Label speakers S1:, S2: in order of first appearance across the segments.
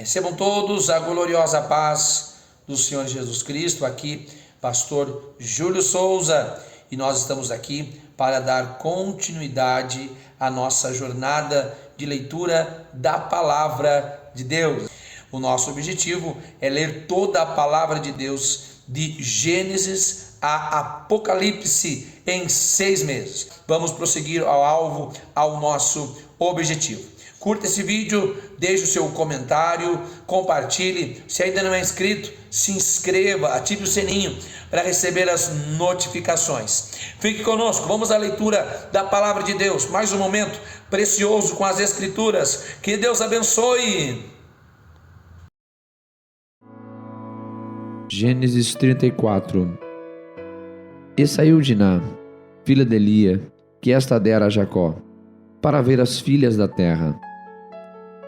S1: Recebam todos a gloriosa paz do Senhor Jesus Cristo. Aqui, pastor Júlio Souza, e nós estamos aqui para dar continuidade à nossa jornada de leitura da Palavra de Deus. O nosso objetivo é ler toda a Palavra de Deus, de Gênesis a Apocalipse, em 6 meses. Vamos prosseguir ao alvo, ao nosso objetivo. Curta esse vídeo, deixe o seu comentário, compartilhe. Se ainda não é inscrito, se inscreva, ative o sininho para receber as notificações. Fique conosco, vamos à leitura da Palavra de Deus. Mais um momento precioso com as Escrituras. Que Deus abençoe.
S2: Gênesis 34. E saiu Diná, filha de Lia, que esta dera a Jacó, para ver as filhas da terra.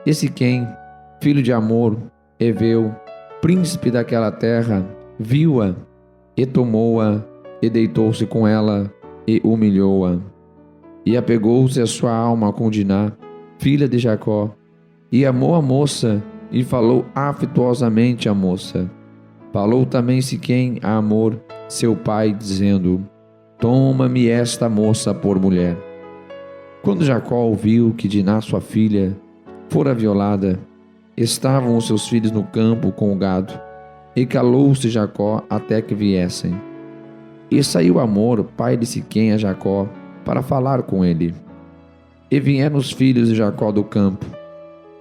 S2: E Siquém, filho de Amor, heveu, príncipe daquela terra, viu-a, e tomou-a, e deitou-se com ela, e humilhou-a. E apegou-se a sua alma com Diná, filha de Jacó, e amou a moça, e falou afetuosamente à moça. Falou também Siquém a Amor, seu pai, dizendo: Toma-me esta moça por mulher. Quando Jacó ouviu que Diná, sua filha, fora violada, estavam os seus filhos no campo com o gado, e calou-se Jacó até que viessem. E saiu Amor, pai de Siquém, a Jacó, para falar com ele. E vieram os filhos de Jacó do campo.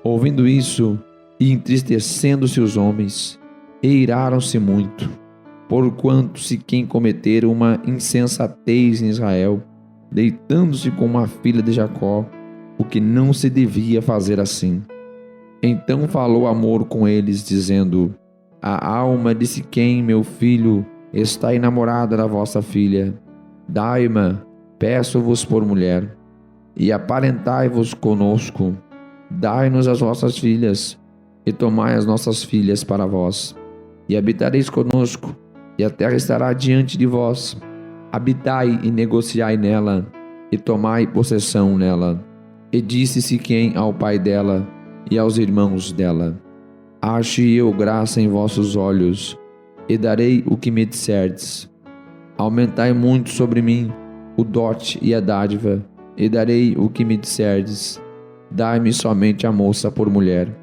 S2: Ouvindo isso, e entristecendo-se os homens, e iraram-se muito, porquanto Siquém cometera uma insensatez em Israel, deitando-se com uma filha de Jacó, o que não se devia fazer assim. Então falou Amor com eles, dizendo: A alma de Siquém, meu filho, está enamorada da vossa filha. Dai-ma, peço-vos por mulher, e aparentai-vos conosco. Dai-nos as vossas filhas, e tomai as nossas filhas para vós, e habitareis conosco, e a terra estará diante de vós. Habitai e negociai nela, e tomai possessão nela. E disse Siquém ao pai dela e aos irmãos dela: Ache eu graça em vossos olhos, e darei o que me disserdes. Aumentai muito sobre mim o dote e a dádiva, e darei o que me disserdes. Dai-me somente a moça por mulher.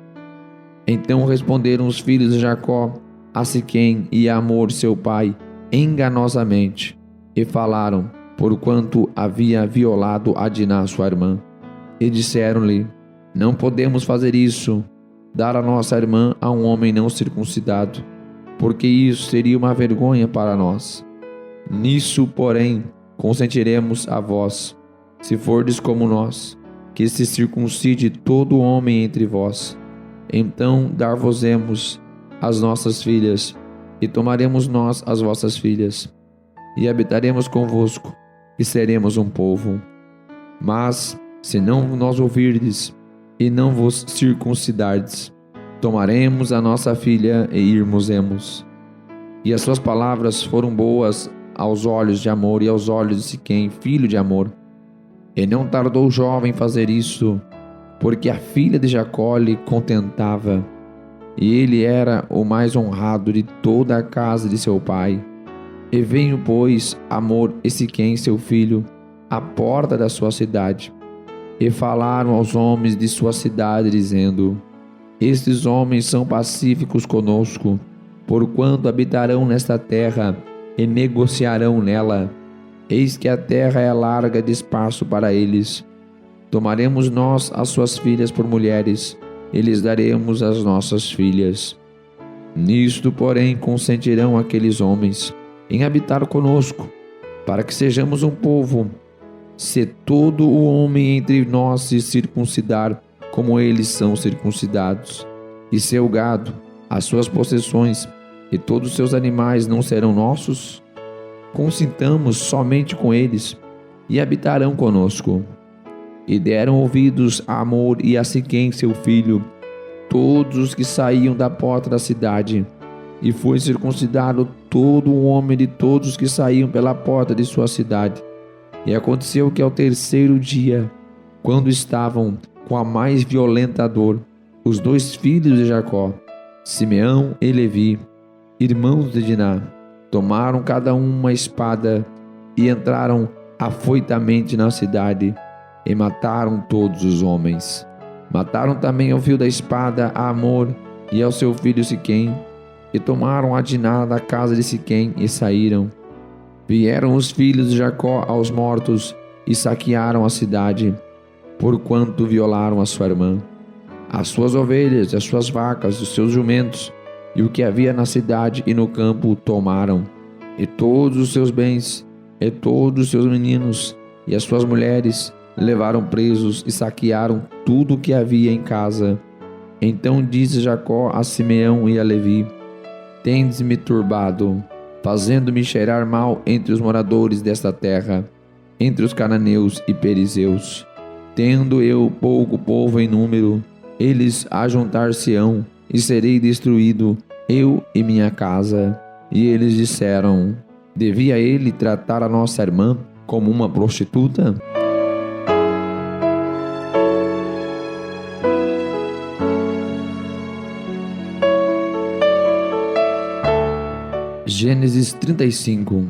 S2: Então responderam os filhos de Jacó a Siquém e a Amor seu pai enganosamente, e falaram, porquanto havia violado a Diná sua irmã. E disseram-lhe: Não podemos fazer isso, dar a nossa irmã a um homem não circuncidado, porque isso seria uma vergonha para nós. Nisso, porém, consentiremos a vós, se fordes como nós, que se circuncide todo homem entre vós. Então dar-vos-emos as nossas filhas, e tomaremos nós as vossas filhas, e habitaremos convosco, e seremos um povo. Mas, se não nós ouvirdes, e não vos circuncidardes, tomaremos a nossa filha e irmos-emos. E as suas palavras foram boas aos olhos de Amor e aos olhos de Siquém, filho de Amor. E não tardou o jovem fazer isso, porque a filha de Jacó lhe contentava, e ele era o mais honrado de toda a casa de seu pai. E veio, pois, Amor e Siquém, seu filho, à porta da sua cidade, e falaram aos homens de sua cidade, dizendo: Estes homens são pacíficos conosco, porquanto habitarão nesta terra e negociarão nela. Eis que a terra é larga de espaço para eles. Tomaremos nós as suas filhas por mulheres, e lhes daremos as nossas filhas. Nisto, porém, consentirão aqueles homens em habitar conosco, para que sejamos um povo. Se todo o homem entre nós se circuncidar, como eles são circuncidados, e seu gado, as suas possessões e todos os seus animais não serão nossos? Consintamos somente com eles, e habitarão conosco. E deram ouvidos a Amor e a Siquém, seu filho, todos os que saíam da porta da cidade, e foi circuncidado todo o homem de todos os que saíam pela porta de sua cidade. E aconteceu que ao terceiro dia, quando estavam com a mais violenta dor, os 2 filhos de Jacó, Simeão e Levi, irmãos de Diná, tomaram cada um uma espada e entraram afoitamente na cidade e mataram todos os homens. Mataram também ao fio da espada a Amor e ao seu filho Siquém, e tomaram a Diná da casa de Siquém e saíram. Vieram os filhos de Jacó aos mortos e saquearam a cidade, porquanto violaram a sua irmã. As suas ovelhas, as suas vacas, os seus jumentos, e o que havia na cidade e no campo tomaram, e todos os seus bens, e todos os seus meninos, e as suas mulheres levaram presos e saquearam tudo o que havia em casa. Então disse Jacó a Simeão e a Levi: Tendes-me turbado, fazendo-me cheirar mal entre os moradores desta terra, entre os cananeus e perizeus. Tendo eu pouco povo em número, eles ajuntar-se-ão, e serei destruído, eu e minha casa. E eles disseram: Devia ele tratar a nossa irmã como uma prostituta? Gênesis 35.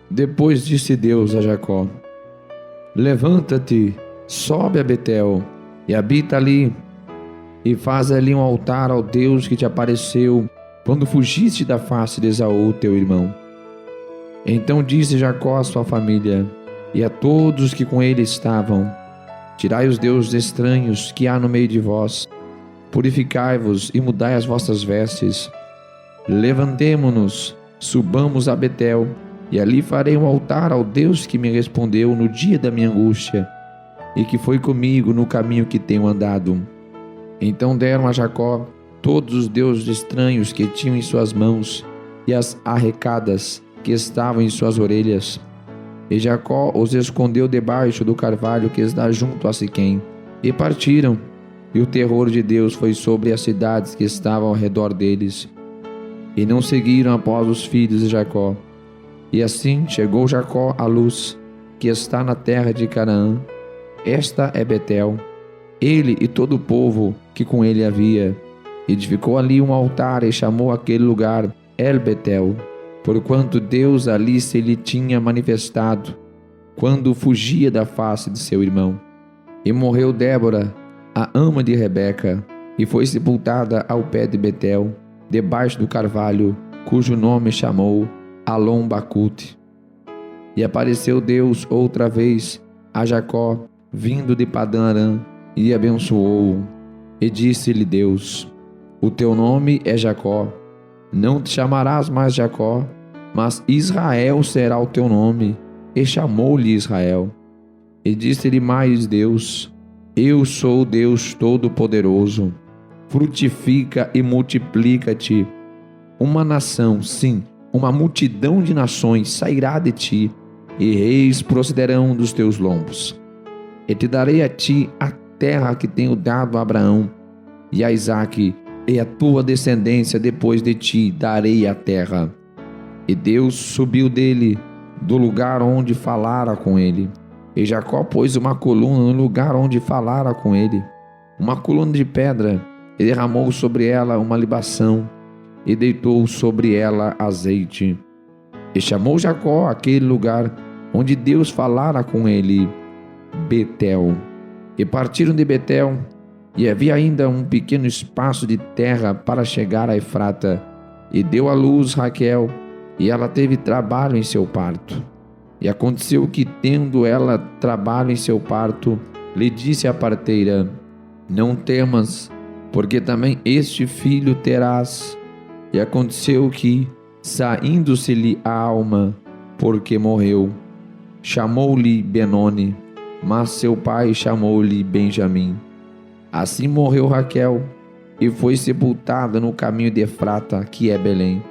S2: Depois disse Deus a Jacó: Levanta-te, sobe a Betel, e habita ali, e faz ali um altar ao Deus que te apareceu quando fugiste da face de Esaú, teu irmão. Então disse Jacó à sua família e a todos que com ele estavam: Tirai os deuses estranhos que há no meio de vós, purificai-vos e mudai as vossas vestes. Levantemo-nos, subamos a Betel, e ali farei um altar ao Deus que me respondeu no dia da minha angústia, e que foi comigo no caminho que tenho andado. Então deram a Jacó todos os deuses estranhos que tinham em suas mãos, e as arrecadas que estavam em suas orelhas. E Jacó os escondeu debaixo do carvalho que está junto a Siquém, e partiram, e o terror de Deus foi sobre as cidades que estavam ao redor deles. E não seguiram após os filhos de Jacó. E assim chegou Jacó à luz, que está na terra de Canaã. Esta é Betel. Ele e todo o povo que com ele havia. Edificou ali um altar e chamou aquele lugar El Betel, porquanto Deus ali se lhe tinha manifestado, quando fugia da face de seu irmão. E morreu Débora, a ama de Rebeca, e foi sepultada ao pé de Betel, debaixo do carvalho, cujo nome chamou Alom-Bacute. E apareceu Deus outra vez a Jacó, vindo de Padã-Arã, e abençoou-o. E disse-lhe Deus: O teu nome é Jacó, não te chamarás mais Jacó, mas Israel será o teu nome. E chamou-lhe Israel. E disse-lhe mais Deus: Eu sou Deus Todo-Poderoso. Frutifica e multiplica-te. Uma nação, sim, uma multidão de nações sairá de ti, e reis procederão dos teus lombos. E te darei a ti a terra que tenho dado a Abraão e a Isaque, e a tua descendência depois de ti darei a terra. E Deus subiu dele, do lugar onde falara com ele. E Jacó pôs uma coluna no lugar onde falara com ele, uma coluna de pedra, e derramou sobre ela uma libação, e deitou sobre ela azeite. E chamou Jacó aquele lugar onde Deus falara com ele, Betel. E partiram de Betel, e havia ainda um pequeno espaço de terra para chegar a Efrata, e deu à luz Raquel, e ela teve trabalho em seu parto. E aconteceu que, tendo ela trabalho em seu parto, lhe disse a parteira: Não temas, porque também este filho terás. E aconteceu que, saindo-se-lhe a alma, porque morreu, chamou-lhe Benoni, mas seu pai chamou-lhe Benjamim. Assim morreu Raquel, e foi sepultada no caminho de Efrata, que é Belém.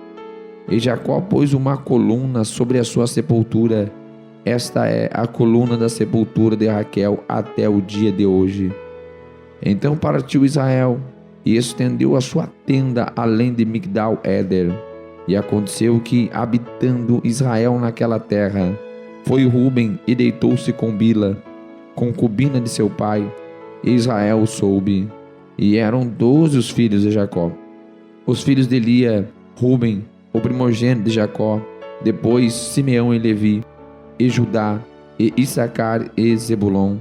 S2: E Jacó pôs uma coluna sobre a sua sepultura. Esta é a coluna da sepultura de Raquel até o dia de hoje. Então partiu Israel, e estendeu a sua tenda além de Migdal-Éder. E aconteceu que, habitando Israel naquela terra, foi Ruben e deitou-se com Bila, concubina de seu pai, e Israel soube. e eram 12 os filhos de Jacó. Os filhos de Lia, Ruben, o primogênito de Jacó, depois Simeão e Levi, e Judá, e Issacar e Zebulon.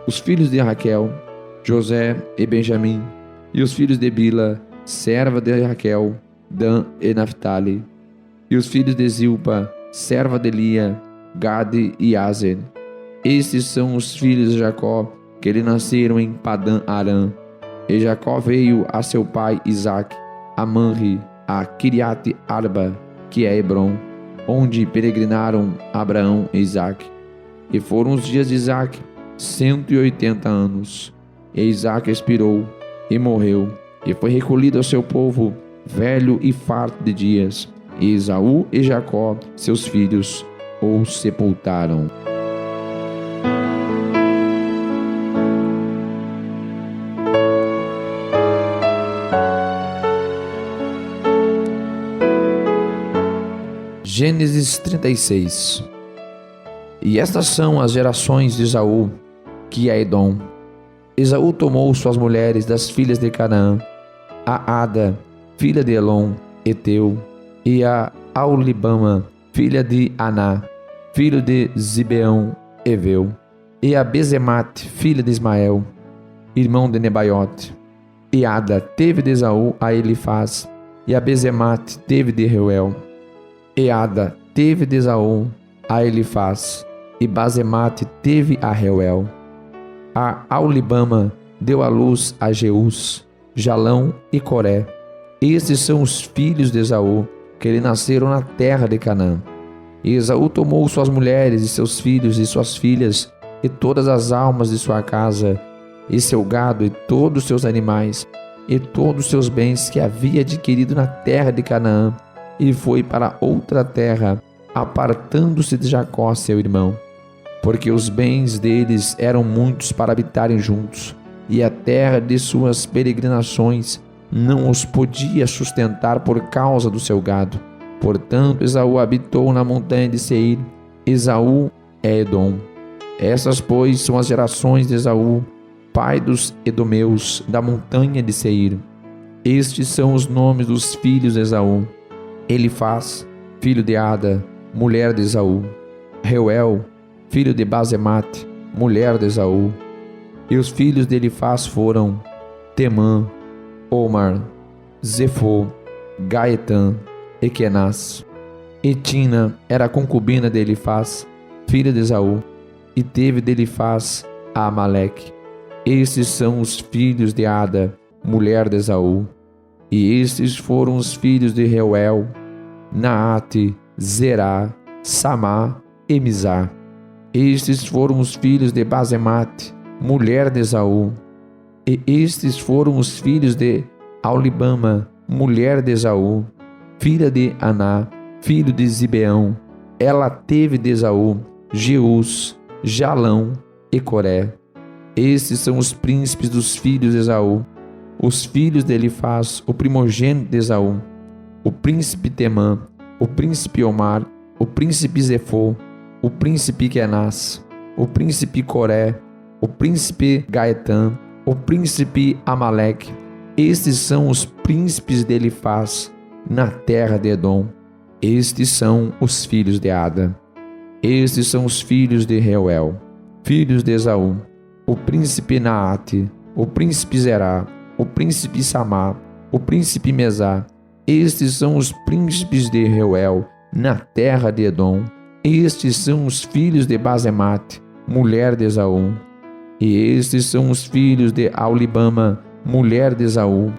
S2: Os filhos de Raquel, José e Benjamim, e os filhos de Bila, serva de Raquel, Dan e Naphtali. E os filhos de Zilpa, serva de Lia, Gade e Aser. Estes são os filhos de Jacó, que lhe nasceram em Padã Arã. E Jacó veio a seu pai Isaque, a Manre, a Kiriate Arba, que é Hebron, onde peregrinaram Abraão e Isaque. E foram os dias de Isaque 180 anos. E Isaque expirou e morreu, e foi recolhido ao seu povo, velho e farto de dias. E Esaú e Jacó, seus filhos, o sepultaram. Gênesis 36. E estas são as gerações de Esaú, que é Edom. Esaú tomou suas mulheres das filhas de Canaã, a Ada, filha de Elon, Eteu, e a Aulibama, filha de Aná, filho de Zibeão, Eveu, e a Bezemate, filha de Ismael, irmão de Nebaiote. E Ada teve de Esaú a Elifaz, e a Bezemate teve de Reuel. E Ada teve de Esaú a Elifaz, e Bazemate teve a Reuel. A Aulibama deu à luz a Jeús, Jalão e Coré. Estes são os filhos de Esaú, que lhe nasceram na terra de Canaã. E Esaú tomou suas mulheres e seus filhos e suas filhas, e todas as almas de sua casa, e seu gado e todos os seus animais, e todos os seus bens que havia adquirido na terra de Canaã, e foi para outra terra, apartando-se de Jacó, seu irmão, porque os bens deles eram muitos para habitarem juntos, e a terra de suas peregrinações não os podia sustentar por causa do seu gado. Portanto, Esaú habitou na montanha de Seir. Esaú é Edom. Essas, pois, são as gerações de Esaú, pai dos edomeus, da montanha de Seir. Estes são os nomes dos filhos de Esaú: Elifaz, filho de Ada, mulher de Esaú; Reuel, filho de Bazemate, mulher de Esaú. E os filhos de Elifaz foram Temã, Omar, Zefô, Gaetã e Kenaz. E Tina era a concubina de Elifaz, filha de Esaú, e teve de Elifaz a Amaleque. Estes são os filhos de Ada, mulher de Esaú. E estes foram os filhos de Reuel: Naate, Zerá, Samá e Mizá. Estes foram os filhos de Bazemate, mulher de Esaú. E estes foram os filhos de Aulibama, mulher de Esaú, filha de Aná, filho de Zibeão. Ela teve de Esaú Jeús, Jalão e Coré. Estes são os príncipes dos filhos de Esaú, os filhos de Elifaz, o primogênito de Esaú: o príncipe Temã, o príncipe Omar, o príncipe Zefô, o príncipe Kenaz, o príncipe Coré, o príncipe Gaetã, o príncipe Amaleque. Estes são os príncipes de Elifaz, na terra de Edom. Estes são os filhos de Ada. Estes são os filhos de Reuel, filhos de Esaú: o príncipe Naate, o príncipe Zerá, o príncipe Samá, o príncipe Mezá. Estes são os príncipes de Reuel, na terra de Edom. Estes são os filhos de Bazemate, mulher de Esaú. E estes são os filhos de Aulibama, mulher de Esaú: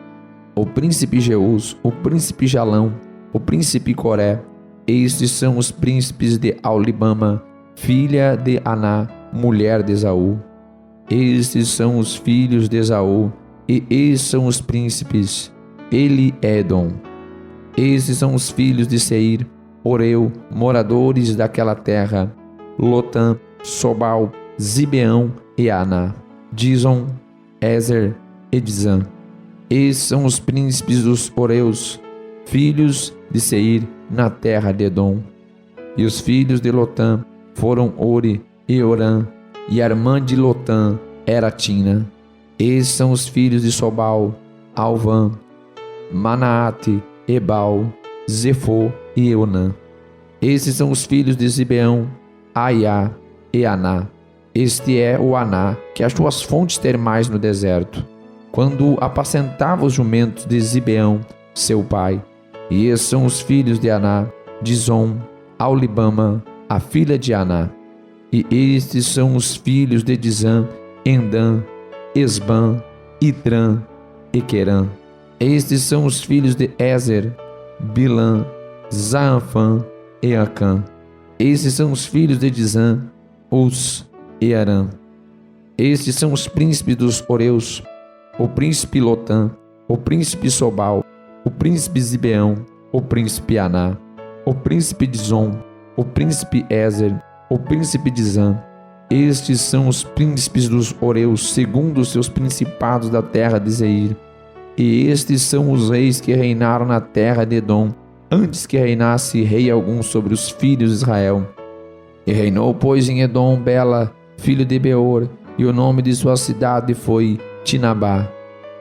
S2: o príncipe Jeús, o príncipe Jalão, o príncipe Coré. Estes são os príncipes de Aulibama, filha de Aná, mulher de Esaú. Estes são os filhos de Esaú, e estes são os príncipes: ele é Edom. Estes são os filhos de Seir, Oreu, moradores daquela terra: Lotã, Sobal, Zibeão e Aná, Dizon, Ezer e Dizã. Estes são os príncipes dos Oreus, filhos de Seir, na terra de Edom. E os filhos de Lotã foram Ori e Orã, e a irmã de Lotã era Tina. Esses são os filhos de Sobal, Alvã, Manaate, Ebal, Zefô e Eunã. Esses são os filhos de Zibeão, Aiá e Aná. Este é o Aná, que achou as fontes termais no deserto, quando apacentava os jumentos de Zibeão, seu pai. E esses são os filhos de Aná, Dizon, Aulibama, a filha de Aná. E estes são os filhos de Dizã, Endã, Esbã, Itrã e Querã. Estes são os filhos de Ezer, Bilã, Zaanfã e Acã. Estes são os filhos de Dizã, Uz e Arã. Estes são os príncipes dos Oreus, o príncipe Lotã, o príncipe Sobal, o príncipe Zibeão, o príncipe Aná, o príncipe Dizon, o príncipe Ezer, o príncipe Dizã. Estes são os príncipes dos Oreus, segundo os seus principados da terra de Seir. E estes são os reis que reinaram na terra de Edom, antes que reinasse rei algum sobre os filhos de Israel. E reinou, pois, em Edom Bela, filho de Beor, e o nome de sua cidade foi Tinabá.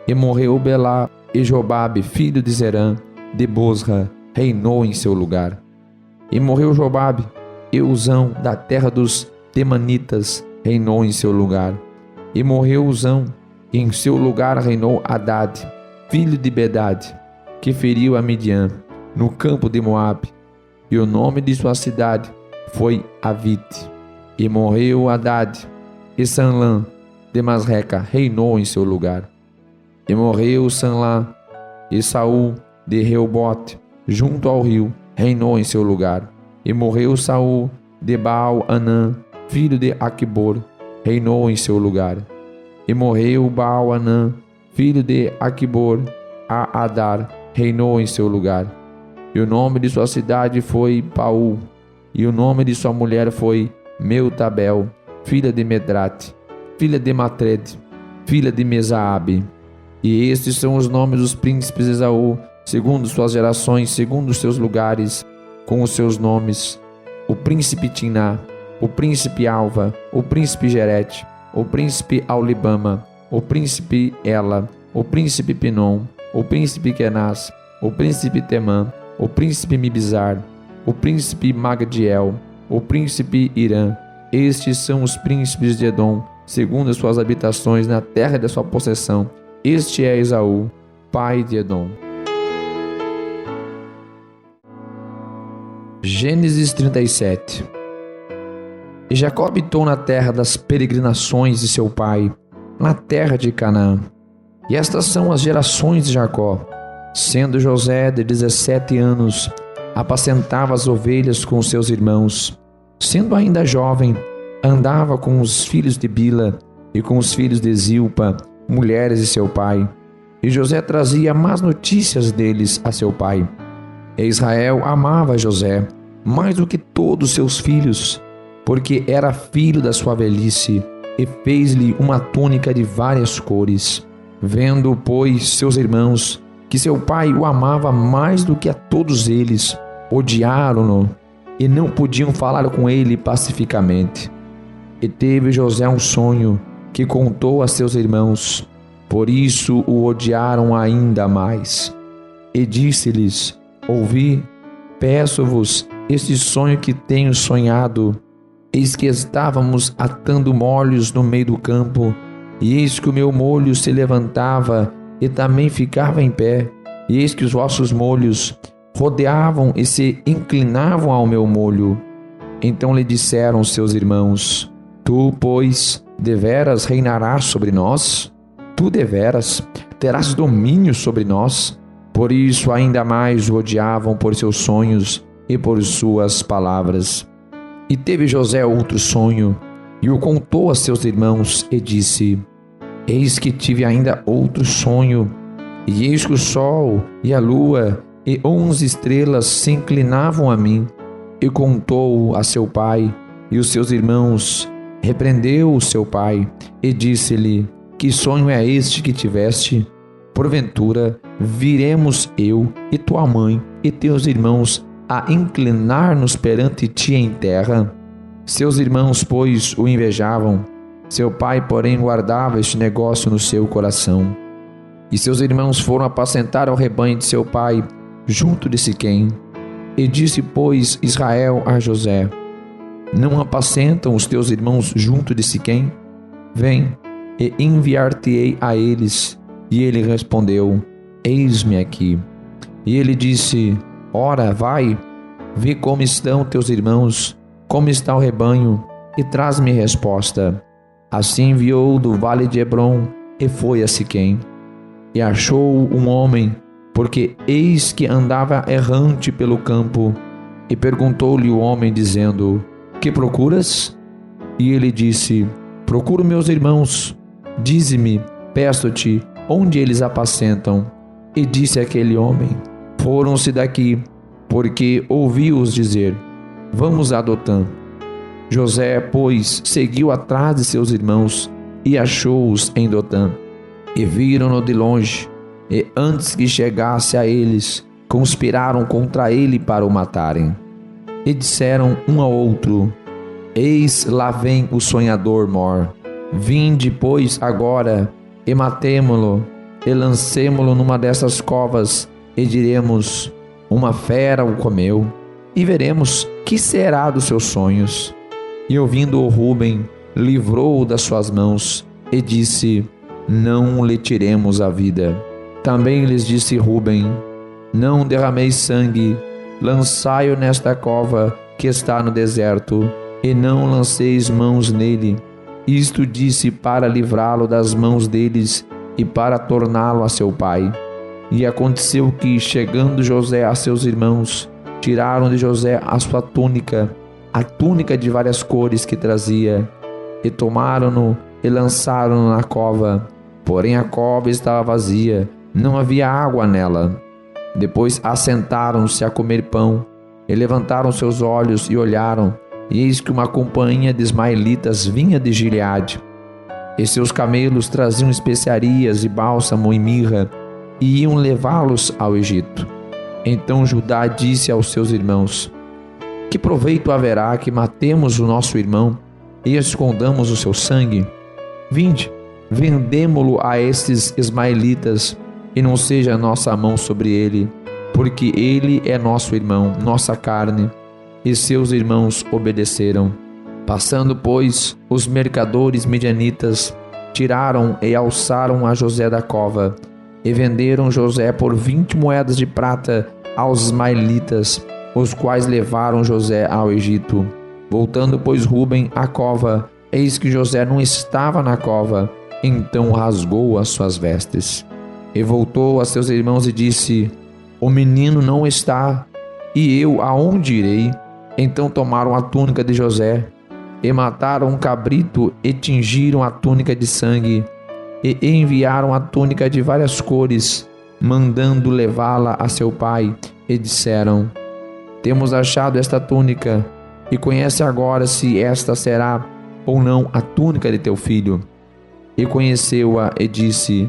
S2: E morreu Belá, e Jobabe, filho de Zerã, de Bosra, reinou em seu lugar. E morreu Jobabe, e Uzão, da terra dos Temanitas, reinou em seu lugar. E morreu Uzão, e em seu lugar reinou Hadad, filho de Bedade, que feriu a Midian, no campo de Moabe. E o nome de sua cidade foi Avite. E morreu Hadad, e Sanlã, de Masreca, reinou em seu lugar. E morreu Sanlã, e Saul, de Reobote, junto ao rio, reinou em seu lugar. E morreu Saul, de Baal-Anã, filho de Aquibor, reinou em seu lugar. E morreu Baal-Anã, filho de Aquibor, a Adar, reinou em seu lugar. E o nome de sua cidade foi Paú, e o nome de sua mulher foi Meutabel, filha de Medrate, filha de Matred, filha de Mesaabe. E estes são os nomes dos príncipes de Esaú, segundo suas gerações, segundo os seus lugares, com os seus nomes: o príncipe Tiná, o príncipe Alva, o príncipe Gerete, o príncipe Aulibama, o príncipe Ela, o príncipe Pinom, o príncipe Kenaz, o príncipe Temã, o príncipe Mibzar, o príncipe Magdiel, o príncipe Irã. Estes são os príncipes de Edom, segundo as suas habitações na terra da sua possessão. Este é Esaú, pai de Edom. Gênesis 37. E Jacó habitou na terra das peregrinações de seu pai, na terra de Canaã. E estas são as gerações de Jacó. Sendo José de 17 anos, apacentava as ovelhas com seus irmãos. Sendo ainda jovem, andava com os filhos de Bila e com os filhos de Zilpa, mulheres de seu pai. E José trazia más notícias deles a seu pai. E Israel amava José mais do que todos seus filhos, porque era filho da sua velhice, e fez-lhe uma túnica de várias cores. Vendo, pois, seus irmãos que seu pai o amava mais do que a todos eles, odiaram-no e não podiam falar com ele pacificamente. E teve José um sonho que contou a seus irmãos, por isso o odiaram ainda mais. E disse-lhes: ouvi, peço-vos este sonho que tenho sonhado. Eis que estávamos atando molhos no meio do campo, e eis que o meu molho se levantava e também ficava em pé, e eis que os vossos molhos rodeavam e se inclinavam ao meu molho. Então lhe disseram seus irmãos: tu, pois, deveras reinarás sobre nós? Tu deveras terás domínio sobre nós? Por isso ainda mais o odiavam por seus sonhos e por suas palavras. E teve José outro sonho, e o contou a seus irmãos, e disse: eis que tive ainda outro sonho, e eis que o sol e a lua e 11 estrelas se inclinavam a mim. E contou a seu pai e os seus irmãos. Repreendeu o seu pai e disse-lhe: que sonho é este que tiveste? Porventura viremos eu e tua mãe e teus irmãos a inclinar-nos perante ti em terra? Seus irmãos, pois, o invejavam, Seu pai, porém, guardava este negócio no seu coração. E seus irmãos foram apacentar o rebanho de seu pai junto de Siquém. E disse, pois, Israel a José: Não apacentam os teus irmãos junto de Siquém? Vem, e enviar-te-ei a eles. E ele respondeu: Eis-me aqui. E ele disse: Ora, vai, vê como estão teus irmãos, como está o rebanho, e traz-me resposta. Assim enviou do vale de Hebrom, e foi a Siquém. E achou um homem, porque eis que andava errante pelo campo. E perguntou-lhe o homem, dizendo: Que procuras? E ele disse: Procuro meus irmãos. Dize-me, peço-te, onde eles apacentam. E disse aquele homem: Foram-se daqui, porque ouvi-os dizer: Vamos a Dotã. José, pois, seguiu atrás de seus irmãos e achou-os em Dotã. E viram-no de longe, e antes que chegasse a eles, conspiraram contra ele para o matarem. E disseram um ao outro: Eis lá vem o sonhador mor. Vinde, pois, agora, e matemo-lo, e lancemo-lo numa dessas covas, e diremos: Uma fera o comeu, e veremos que será dos seus sonhos. E ouvindo-o Ruben, livrou-o das suas mãos, e disse: Não lhe tiremos a vida. Também lhes disse Ruben: Não derrameis sangue, lançai-o nesta cova que está no deserto, e não lanceis mãos nele. Isto disse para livrá-lo das mãos deles e para torná-lo a seu pai. E aconteceu que, chegando José a seus irmãos, tiraram de José a sua túnica, a túnica de várias cores que trazia, e tomaram-no e lançaram-no na cova. Porém a cova estava vazia, não havia água nela. Depois assentaram-se a comer pão, e levantaram seus olhos e olharam, e eis que uma companhia de ismaelitas vinha de Gileade. E seus camelos traziam especiarias e bálsamo e mirra, e iam levá-los ao Egito. Então Judá disse aos seus irmãos: Que proveito haverá que matemos o nosso irmão e escondamos o seu sangue? Vinde, vendemo-lo a estes ismaelitas, e não seja a nossa mão sobre ele, porque ele é nosso irmão, nossa carne. E seus irmãos obedeceram. Passando, pois, os mercadores medianitas, tiraram e alçaram a José da cova, e venderam José por 20 moedas de prata aos ismaelitas, os quais levaram José ao Egito. Voltando, pois, Ruben à cova, eis que José não estava na cova, então rasgou as suas vestes. E voltou a seus irmãos e disse: O menino não está, e eu aonde irei? Então tomaram a túnica de José, e mataram um cabrito, e tingiram a túnica de sangue, e enviaram a túnica de várias cores, mandando levá-la a seu pai, e disseram: Temos achado esta túnica, e conhece agora se esta será ou não a túnica de teu filho. E conheceu-a e disse: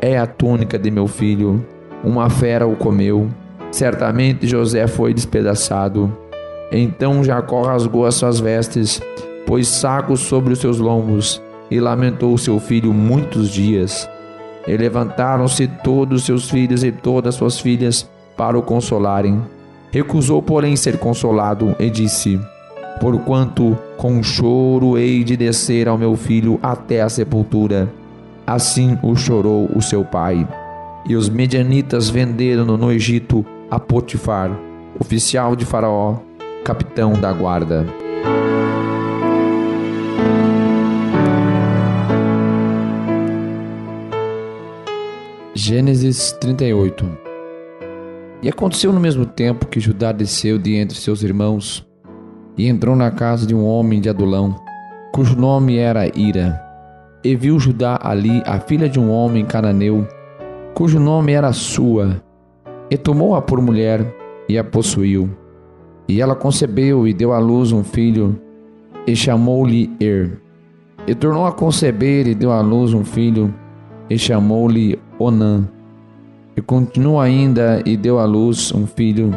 S2: É a túnica de meu filho, uma fera o comeu. Certamente José foi despedaçado. Então Jacó rasgou as suas vestes, pôs sacos sobre os seus lombos, e lamentou seu filho muitos dias. E levantaram-se todos seus filhos e todas suas filhas para o consolarem. Recusou, porém, ser consolado, e disse: Porquanto com choro hei de descer ao meu filho até a sepultura. Assim o chorou o seu pai. E os medianitas venderam-no no Egito a Potifar, oficial de Faraó, capitão da guarda. Gênesis 38. E aconteceu no mesmo tempo que Judá desceu de entre seus irmãos e entrou na casa de um homem de Adulão, cujo nome era Ira. E viu Judá ali a filha de um homem cananeu, cujo nome era Sua, e tomou-a por mulher e a possuiu. E ela concebeu e deu à luz um filho, e chamou-lhe E tornou a conceber e deu à luz um filho, e chamou-lhe Onã. E continuou ainda e deu à luz um filho,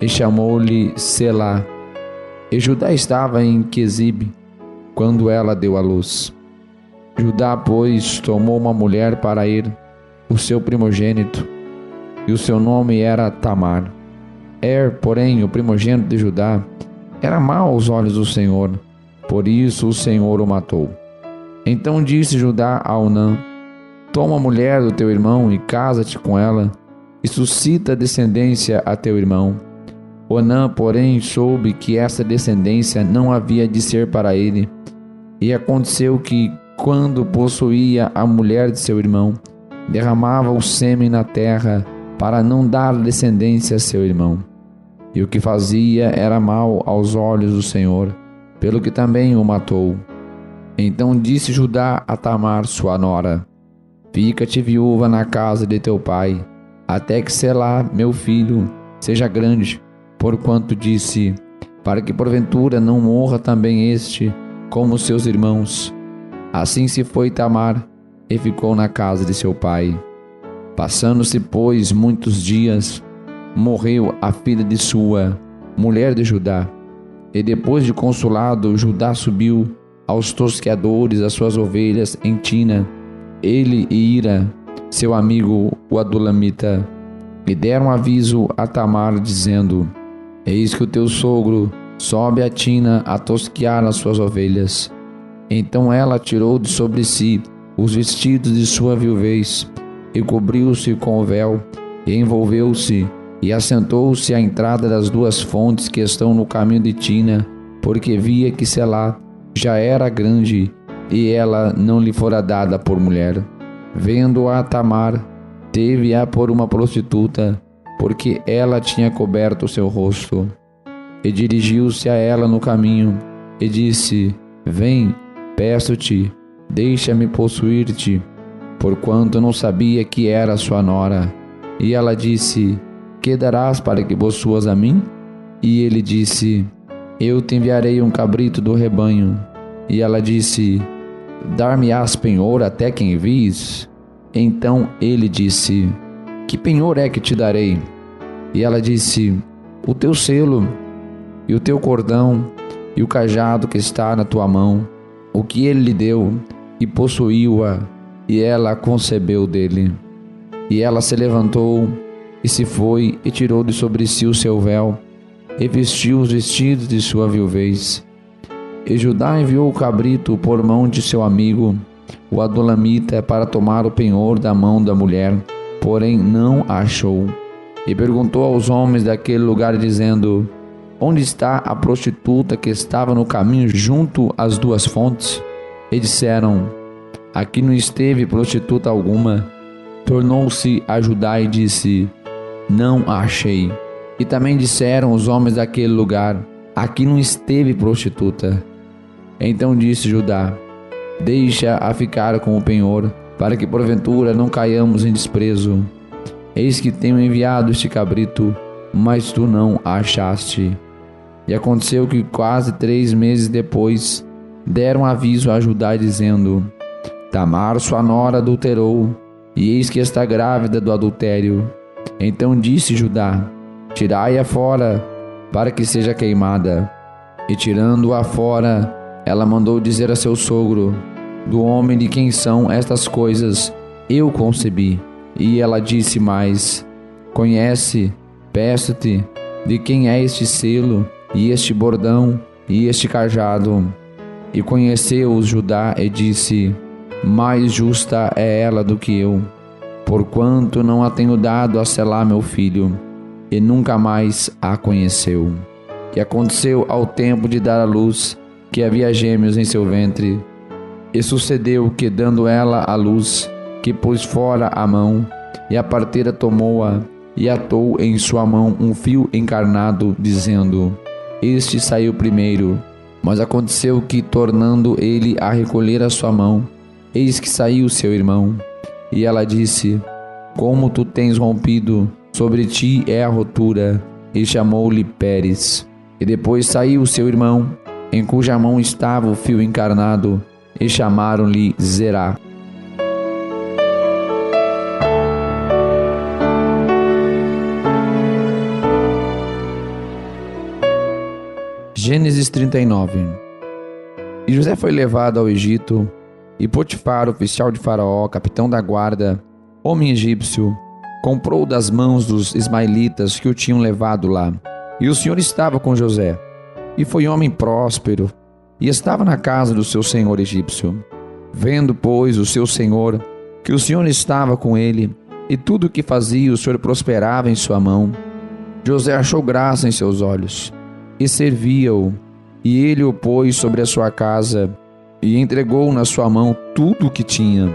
S2: e chamou-lhe Selá. E Judá estava em Quezib, quando ela deu à luz. Judá, pois, tomou uma mulher para o seu primogênito, e o seu nome era Tamar. Porém, o primogênito de Judá, era mau aos olhos do Senhor, por isso o Senhor o matou. Então disse Judá a Onã: toma a mulher do teu irmão e casa-te com ela, e suscita descendência a teu irmão. Onã, porém, soube que essa descendência não havia de ser para ele. E aconteceu que, quando possuía a mulher de seu irmão, derramava o sêmen na terra para não dar descendência a seu irmão. E o que fazia era mal aos olhos do Senhor, pelo que também o matou. Então disse Judá a Tamar, sua nora: fica-te viúva na casa de teu pai, até que Selá, meu filho, seja grande, porquanto disse, para que porventura não morra também este, como seus irmãos. Assim se foi Tamar, e ficou na casa de seu pai. Passando-se, pois, muitos dias, morreu a filha de sua, mulher de Judá. E depois de consolado, Judá subiu aos tosqueadores as suas ovelhas em Tina, ele e Ira, seu amigo, o adulamita, e deram aviso a Tamar, dizendo: eis que o teu sogro sobe a Tina a tosquear as suas ovelhas. Então ela tirou de sobre si os vestidos de sua viuvez, e cobriu-se com o véu, e envolveu-se, e assentou-se à entrada das duas fontes que estão no caminho de Tina, porque via que Selá já era grande, e ela não lhe fora dada por mulher. Vendo-a Tamar, teve-a por uma prostituta, porque ela tinha coberto o seu rosto. E dirigiu-se a ela no caminho, e disse: vem, peço-te, deixa-me possuir-te, porquanto não sabia que era sua nora. E ela disse: que darás para que possuas a mim? E ele disse: eu te enviarei um cabrito do rebanho. E ela disse: dar-me-ás penhor até que envies? Então ele disse: que penhor é que te darei? E ela disse: o teu selo, e o teu cordão, e o cajado que está na tua mão. O que ele lhe deu, e possuiu-a, e ela concebeu dele. E ela se levantou, e se foi, e tirou de sobre si o seu véu, e vestiu os vestidos de sua viuvez. E Judá enviou o cabrito por mão de seu amigo, o adulamita, para tomar o penhor da mão da mulher, porém não a achou. E perguntou aos homens daquele lugar, dizendo: onde está a prostituta que estava no caminho junto às duas fontes? E disseram: aqui não esteve prostituta alguma. Tornou-se a Judá e disse: não a achei. E também disseram os homens daquele lugar: aqui não esteve prostituta. Então disse Judá: deixa-a ficar com o penhor, para que porventura não caiamos em desprezo. Eis que tenho enviado este cabrito, mas tu não a achaste. E aconteceu que quase 3 meses depois, deram aviso a Judá, dizendo: Tamar, sua nora, adulterou, e eis que está grávida do adultério. Então disse Judá: tirai-a fora, para que seja queimada. E tirando-a fora, ela mandou dizer a seu sogro: do homem de quem são estas coisas, eu concebi. E ela disse mais: conhece, peço-te, de quem é este selo, e este bordão, e este cajado. E conheceu-os Judá e disse: mais justa é ela do que eu, porquanto não a tenho dado a Selá meu filho. E nunca mais a conheceu. E aconteceu ao tempo de dar à luz, que havia gêmeos em seu ventre. E sucedeu que, dando ela à luz, que pôs fora a mão, e a parteira tomou-a, e atou em sua mão um fio encarnado, dizendo: este saiu primeiro. Mas aconteceu que, tornando ele a recolher a sua mão, eis que saiu seu irmão. E ela disse: como tu tens rompido, sobre ti é a rotura. E chamou-lhe Pérez. E depois saiu seu irmão, em cuja mão estava o fio encarnado, e chamaram-lhe Zerá. Gênesis 39. E José foi levado ao Egito, E Potifar, oficial de Faraó, capitão da guarda, homem egípcio, comprou das mãos dos ismaelitas que o tinham levado lá. E o Senhor estava com José, e foi homem próspero, e estava na casa do seu senhor egípcio. Vendo, pois, o seu senhor, que o Senhor estava com ele, e tudo o que fazia o Senhor prosperava em sua mão, José achou graça em seus olhos, e servia-o, e ele o pôs sobre a sua casa, e entregou na sua mão tudo o que tinha.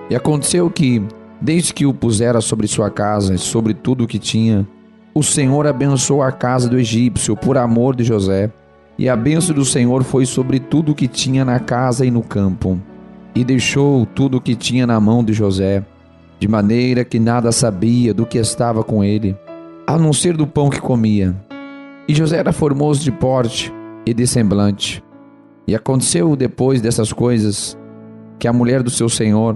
S2: E aconteceu que, desde que o pusera sobre sua casa e sobre tudo o que tinha, o Senhor abençoou a casa do egípcio por amor de José, e a bênção do Senhor foi sobre tudo o que tinha na casa e no campo. E deixou tudo o que tinha na mão de José, de maneira que nada sabia do que estava com ele, a não ser do pão que comia. E José era formoso de porte e de semblante. E aconteceu depois dessas coisas, que a mulher do seu senhor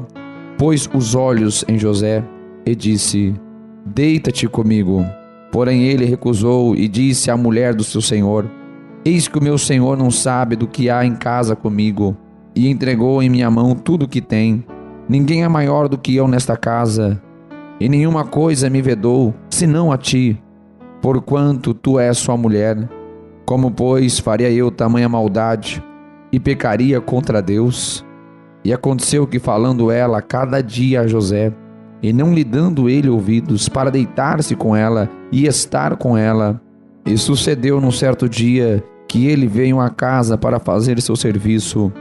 S2: pôs os olhos em José e disse: deita-te comigo. Porém ele recusou e disse à mulher do seu senhor: eis que o meu senhor não sabe do que há em casa comigo, e entregou em minha mão tudo o que tem. Ninguém é maior do que eu nesta casa, e nenhuma coisa me vedou, senão a ti, porquanto tu és sua mulher. Como, pois, faria eu tamanha maldade, e pecaria contra Deus? E aconteceu que, falando ela cada dia a José, e não lhe dando ele ouvidos para deitar-se com ela e estar com ela, e sucedeu num certo dia que ele veio à casa para fazer seu serviço,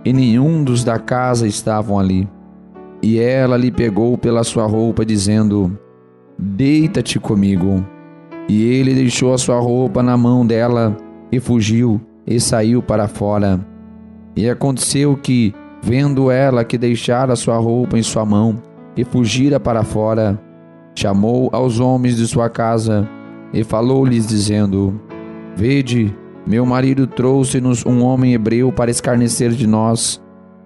S2: e nenhum dos da casa estavam ali. E ela lhe pegou pela sua roupa, dizendo: deita-te comigo. E ele deixou a sua roupa na mão dela, e fugiu, e saiu para fora. E aconteceu que, vendo ela que deixara a sua roupa em sua mão, e fugira para fora, chamou aos homens de sua casa, e falou-lhes, dizendo: vede, meu marido trouxe-nos um homem hebreu para escarnecer de nós.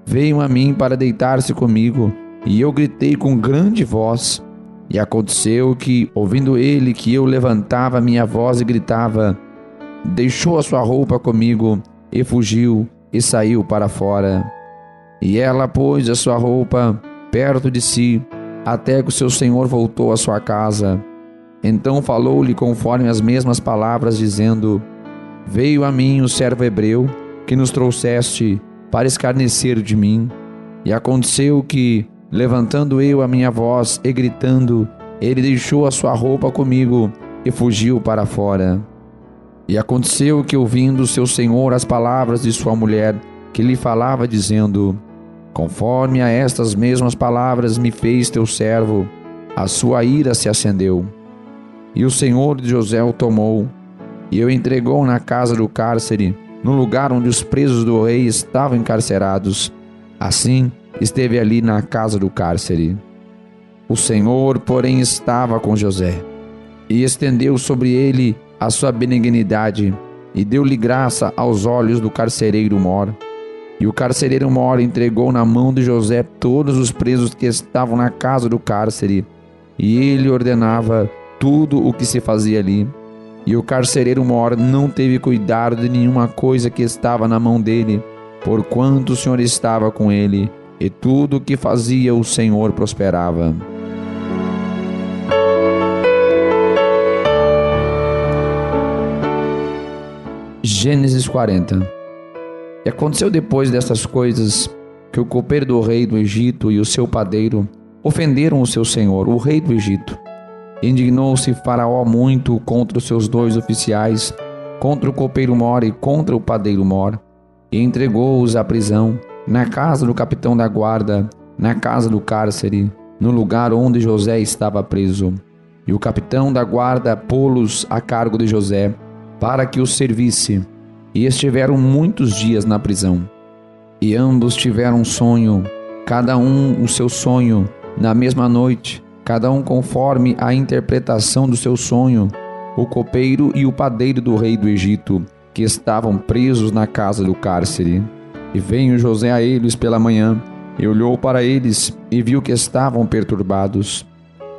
S2: Veio a mim para deitar-se comigo, e eu gritei com grande voz. E aconteceu que, ouvindo ele que eu levantava minha voz e gritava, deixou a sua roupa comigo, e fugiu, e saiu para fora. E ela pôs a sua roupa perto de si, até que o seu senhor voltou à sua casa. Então falou-lhe conforme as mesmas palavras, dizendo: veio a mim o servo hebreu, que nos trouxeste para escarnecer de mim. E aconteceu que, levantando eu a minha voz e gritando, ele deixou a sua roupa comigo e fugiu para fora. E aconteceu que, ouvindo seu senhor as palavras de sua mulher, que lhe falava, dizendo: conforme a estas mesmas palavras me fez teu servo, a sua ira se acendeu. E o senhor de José o tomou, e o entregou na casa do cárcere, no lugar onde os presos do rei estavam encarcerados. Assim, esteve ali na casa do cárcere. O Senhor, porém, estava com José, e estendeu sobre ele a sua benignidade, e deu-lhe graça aos olhos do carcereiro mor. E o carcereiro mor entregou na mão de José todos os presos que estavam na casa do cárcere, e ele ordenava tudo o que se fazia ali. E o carcereiro mor não teve cuidado de nenhuma coisa que estava na mão dele, porquanto o Senhor estava com ele, e tudo o que fazia o Senhor prosperava. Gênesis 40. E aconteceu depois destas coisas, que o copeiro do rei do Egito e o seu padeiro ofenderam o seu senhor, o rei do Egito. Indignou-se Faraó muito contra os seus dois oficiais, contra o copeiro mor e contra o padeiro mor, e entregou-os à prisão, na casa do capitão da guarda, na casa do cárcere, no lugar onde José estava preso. E o capitão da guarda pô-los a cargo de José, para que os servisse, e estiveram muitos dias na prisão. E ambos tiveram um sonho, cada um o seu sonho, na mesma noite, cada um conforme a interpretação do seu sonho, o copeiro e o padeiro do rei do Egito, que estavam presos na casa do cárcere. E veio José a eles pela manhã, e olhou para eles, e viu que estavam perturbados.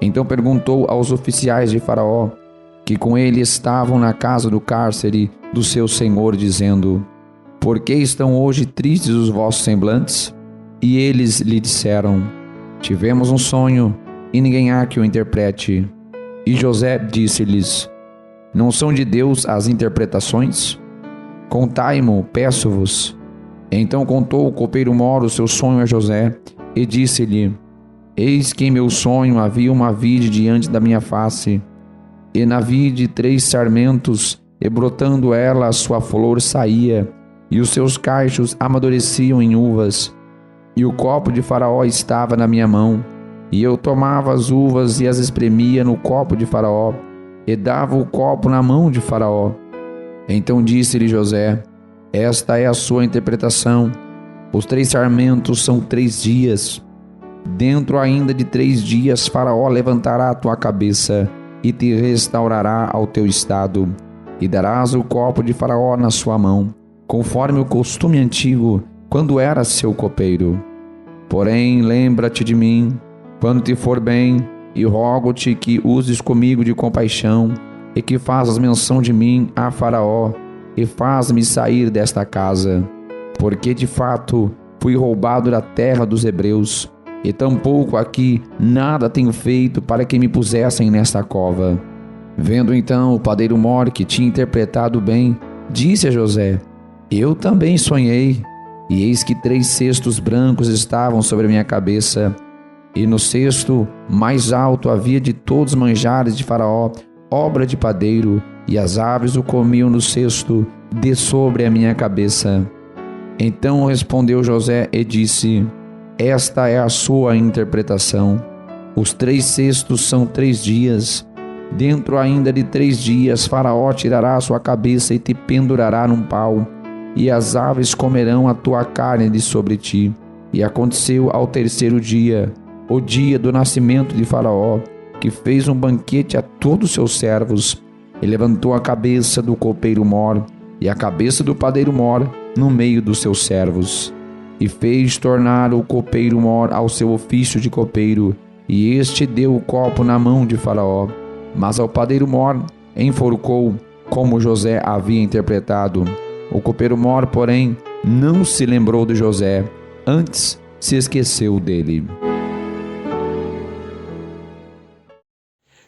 S2: Então perguntou aos oficiais de Faraó, que com ele estavam na casa do cárcere do seu senhor, dizendo: por que estão hoje tristes os vossos semblantes? E eles lhe disseram: tivemos um sonho, e ninguém há que o interprete. E José disse-lhes: não são de Deus as interpretações? Contai-mo, peço-vos. Então contou o copeiro-mor o seu sonho a José, e disse-lhe: eis que em meu sonho havia uma vide diante da minha face, e na vide 3 sarmentos, e brotando ela a sua flor saía, e os seus cachos amadureciam em uvas. E o copo de Faraó estava na minha mão, e eu tomava as uvas e as espremia no copo de Faraó, e dava o copo na mão de Faraó. Então disse-lhe José: esta é a sua interpretação. Os 3 sarmentos são 3 dias. Dentro ainda de 3 dias Faraó levantará a tua cabeça, e te restaurará ao teu estado, e darás o copo de Faraó na sua mão, conforme o costume antigo, quando eras seu copeiro. Porém, lembra-te de mim, quando te for bem, e rogo-te que uses comigo de compaixão, e que faças menção de mim a Faraó, e faz-me sair desta casa. Porque, de fato, fui roubado da terra dos hebreus, e tampouco aqui nada tenho feito para que me pusessem nesta cova. Vendo então o padeiro-mor que tinha interpretado bem, disse a José: eu também sonhei, e eis que 3 cestos brancos estavam sobre a minha cabeça, e no cesto mais alto havia de todos os manjares de Faraó, obra de padeiro, e as aves o comiam no cesto, de sobre a minha cabeça. Então respondeu José e disse: esta é a sua interpretação. Os 3 cestos são 3 dias. Dentro ainda de 3 dias Faraó tirará a sua cabeça e te pendurará num pau, e as aves comerão a tua carne de sobre ti. E aconteceu ao 3º dia, o dia do nascimento de Faraó, que fez um banquete a todos os seus servos, e levantou a cabeça do copeiro-mor e a cabeça do padeiro-mor no meio dos seus servos. E fez tornar o copeiro-mor ao seu ofício de copeiro, e este deu o copo na mão de Faraó. Mas ao padeiro-mor enforcou, como José havia interpretado. O copeiro-mor, porém, não se lembrou de José, antes se esqueceu dele.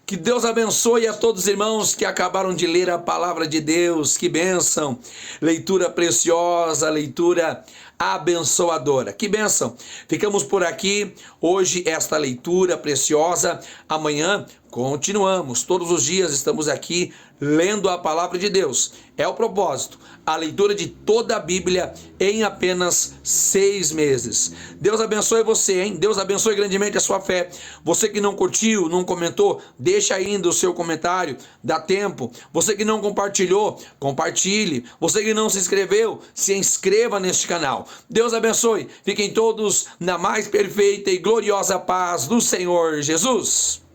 S1: Que Deus abençoe a todos os irmãos que acabaram de ler a palavra de Deus. Que bênção! Leitura preciosa, leitura abençoadora. Que bênção! Ficamos por aqui hoje, esta leitura preciosa. Amanhã continuamos. Todos os dias estamos aqui lendo a palavra de Deus. É o propósito, a leitura de toda a Bíblia em apenas 6 meses. Deus abençoe você, hein? Deus abençoe grandemente a sua fé. Você que não curtiu, não comentou, deixa ainda o seu comentário, dá tempo. Você que não compartilhou, compartilhe. Você que não se inscreveu, se inscreva neste canal. Deus abençoe. Fiquem todos na mais perfeita e gloriosa paz do Senhor Jesus.